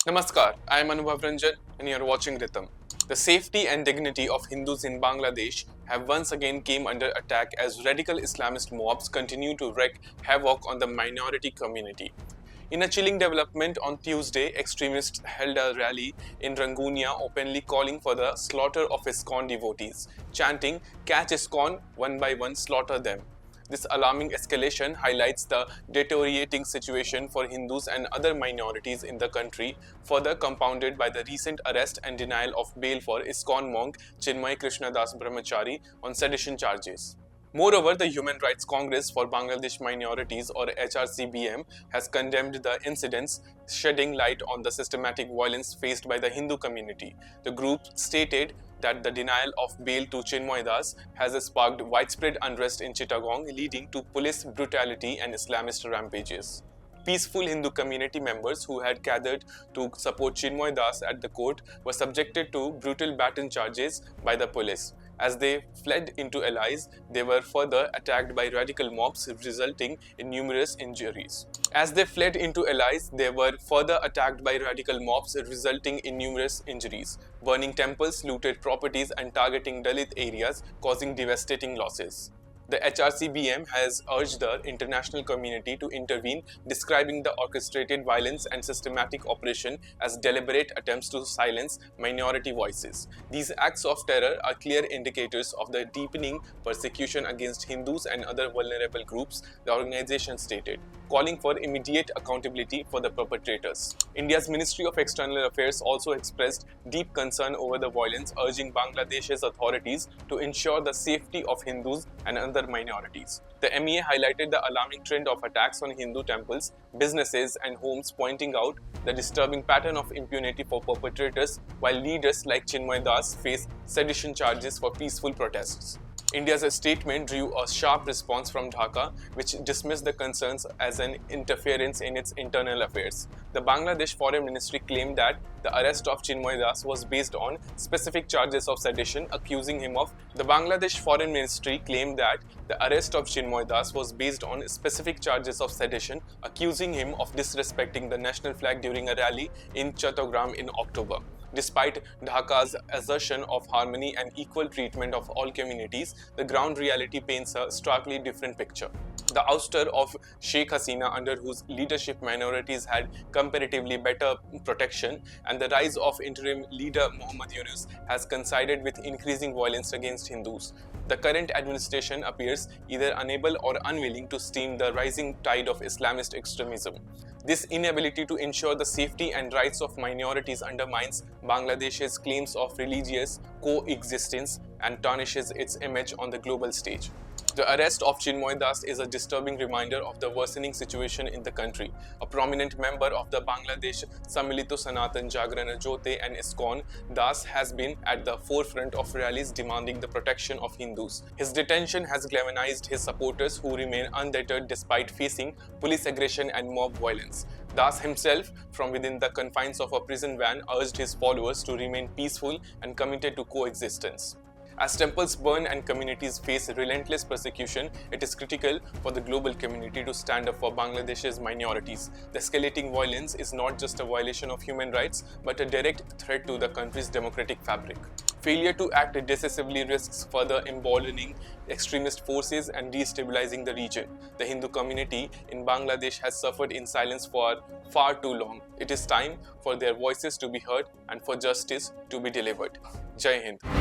Namaskar, I am Anubhav Ranjan and you are watching Ritam. The safety and dignity of Hindus in Bangladesh have once again came under attack as radical Islamist mobs continue to wreak havoc on the minority community. In a chilling development on Tuesday, extremists held a rally in Rangunia openly calling for the slaughter of ISKCON devotees, chanting, "Catch ISKCON, one by one slaughter them." This alarming escalation highlights the deteriorating situation for Hindus and other minorities in the country, further compounded by the recent arrest and denial of bail for ISKCON monk Chinmay Krishnadas Brahmachari on sedition charges. Moreover, the Human Rights Congress for Bangladesh Minorities or HRCBM has condemned the incidents, shedding light on the systematic violence faced by the Hindu community. The group stated that the denial of bail to Chinmay Das has sparked widespread unrest in Chittagong, leading to police brutality and Islamist rampages. Peaceful Hindu community members who had gathered to support Chinmay Das at the court were subjected to brutal baton charges by the police. As they fled into allies, they were further attacked by radical mobs, resulting in numerous injuries. Burning temples, looted properties, and targeting Dalit areas, causing devastating losses. The HRCBM has urged the international community to intervene, describing the orchestrated violence and systematic operation as deliberate attempts to silence minority voices. These acts of terror are clear indicators of the deepening persecution against Hindus and other vulnerable groups, the organization stated, calling for immediate accountability for the perpetrators. India's Ministry of External Affairs also expressed deep concern over the violence, urging Bangladesh's authorities to ensure the safety of Hindus and other minorities. The MEA highlighted the alarming trend of attacks on Hindu temples, businesses, and homes, pointing out the disturbing pattern of impunity for perpetrators, while leaders like Chinmay Das face sedition charges for peaceful protests. India's statement drew a sharp response from Dhaka, which dismissed the concerns as an interference in its internal affairs. The Bangladesh Foreign Ministry claimed that the arrest of Chinmay Das was based on specific charges of sedition, accusing him of disrespecting the national flag during a rally in Chattogram in October. Despite Dhaka's assertion of harmony and equal treatment of all communities, the ground reality paints a starkly different picture. The ouster of Sheikh Hasina, under whose leadership minorities had comparatively better protection, and the rise of interim leader Muhammad Yunus has coincided with increasing violence against Hindus. The current administration appears either unable or unwilling to stem the rising tide of Islamist extremism. This inability to ensure the safety and rights of minorities undermines Bangladesh's claims of religious coexistence and tarnishes its image on the global stage. The arrest of Chinmay Das is a disturbing reminder of the worsening situation in the country. A prominent member of the Bangladesh Sammilito Sanatan Jagrana Jyote and ISKCON, Das has been at the forefront of rallies demanding the protection of Hindus. His detention has galvanized his supporters, who remain undeterred despite facing police aggression and mob violence. Das himself, from within the confines of a prison van, urged his followers to remain peaceful and committed to coexistence. As temples burn and communities face relentless persecution, it is critical for the global community to stand up for Bangladesh's minorities. The escalating violence is not just a violation of human rights, but a direct threat to the country's democratic fabric. Failure to act decisively risks further emboldening extremist forces and destabilizing the region. The Hindu community in Bangladesh has suffered in silence for far too long. It is time for their voices to be heard and for justice to be delivered. Jai Hind.